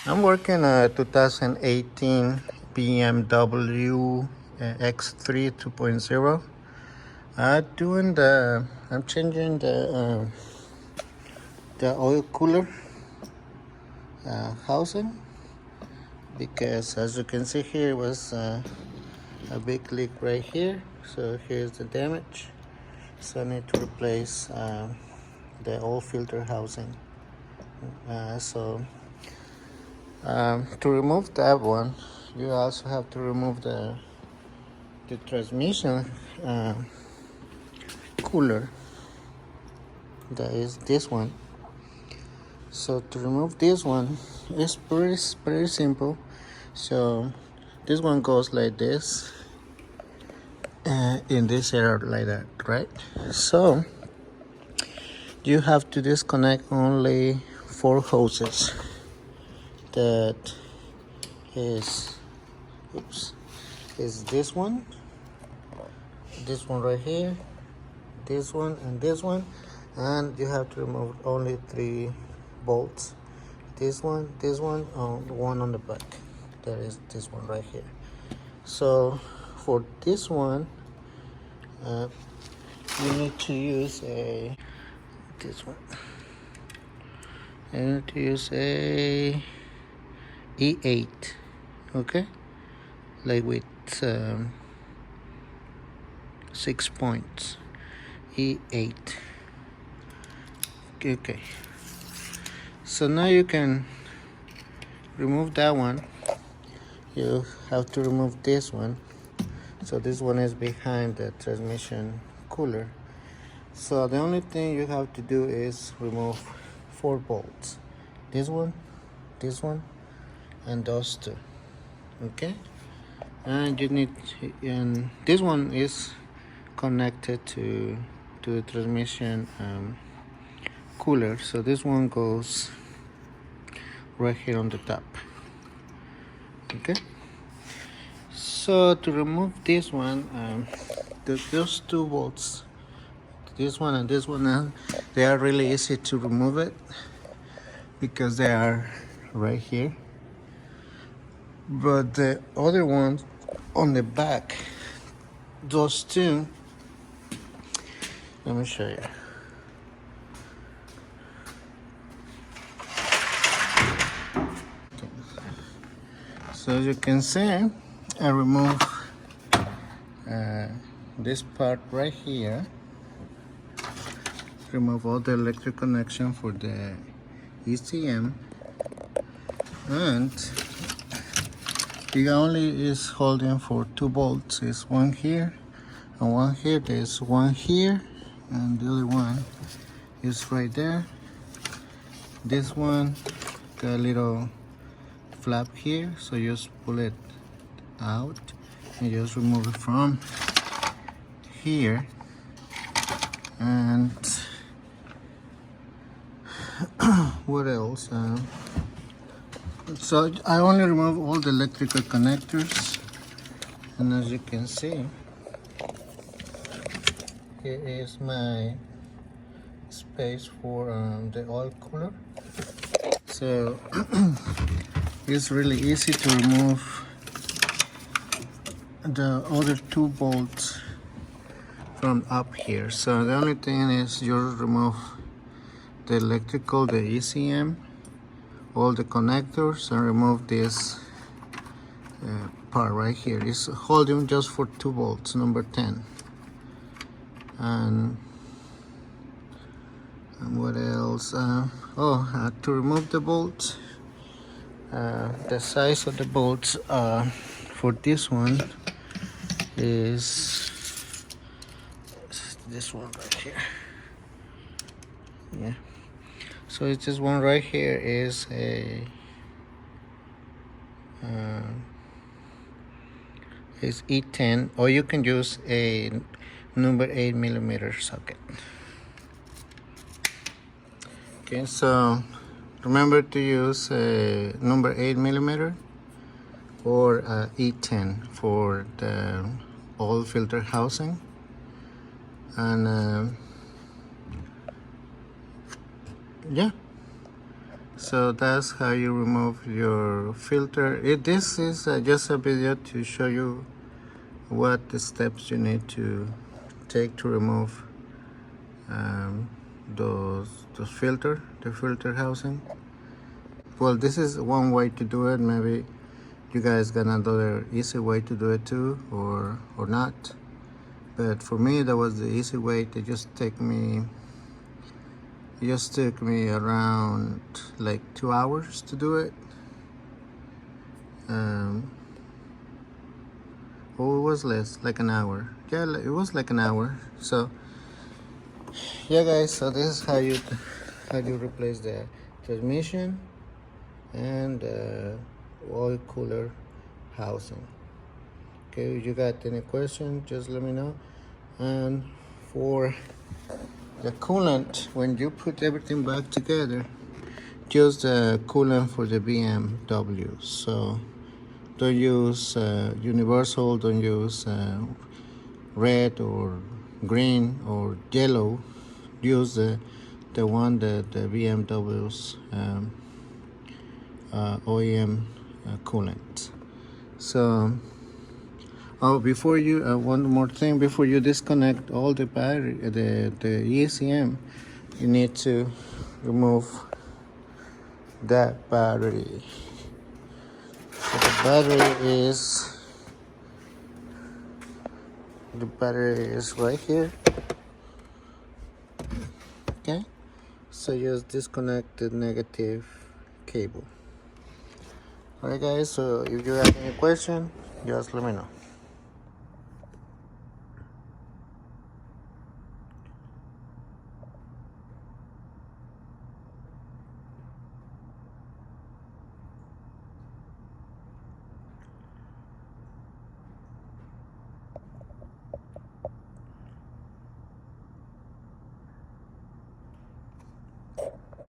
I'm working a 2018 BMW X3 2.0. I'm changing the oil cooler housing, because as you can see here was a big leak right here. So here's the damage. So I need to replace the oil filter housing. To remove that one, you also have to remove the transmission uh, cooler. That is this one. So to remove this one, it's pretty simple. So this one goes like this, in this area like that, right? So you have to disconnect only 4 hoses. That is, is this one right here, this one, and you have to remove only 3 bolts. This one, the one on the back. There is this one right here. So for this one, you need to use a E8, okay, like with 6 points. E8. Okay, so now you can remove that one. You have to remove this one. So this one is behind the transmission cooler. So the only thing you have to do is remove 4 bolts. This one, and those 2. Okay, and this one is connected to the transmission cooler. So this one goes right here on the top. Okay, so to remove this one, those 2 bolts, this one and this one, they are really easy to remove it because they are right here. But the other ones on the back, those 2, let me show you. So as you can see, I remove this part right here. Remove all the electric connection for the ECM, and it only is holding for 2 bolts. It's one here and one here. There's one here, and the other one is right there. This one got a little flap here, so you just pull it out and just remove it from here. And what else? So I only remove all the electrical connectors, and as you can see, here is my space for the oil cooler. So it's really easy to remove the other 2 bolts from up here. So the only thing is you remove the electrical, the ECM, all the connectors, and remove this part right here. It's holding just for 2 bolts, number 10. And what else? To remove the bolts, the size of the bolts for this one is this one right here. Yeah, so it's this one right here is a is E10, or you can use a number 8mm socket. Okay, so remember to use a number 8mm or E10 for the oil filter housing. And yeah, So that's how you remove your filter. This is just a video to show you what the steps you need to take to remove those the filter housing. Well, this is one way to do it. Maybe you guys got another easy way to do it too, or not. But for me, that was the easy way. It just took me around like 2 hours to do it. Oh, it was less, like an hour. Yeah, it was like an hour. So yeah, guys, so this is how you replace the transmission and oil cooler housing. Okay, if you got any question, just let me know. And for the coolant, when you put everything back together, use the coolant for the BMW. So don't use universal, don't use red or green or yellow. Use the one that the BMW's OEM coolant. So before you one more thing, before you disconnect all the battery, the ECM, you need to remove that battery. So the battery is right here. Okay, so just disconnect the negative cable. Alright guys, so if you have any question, just let me know.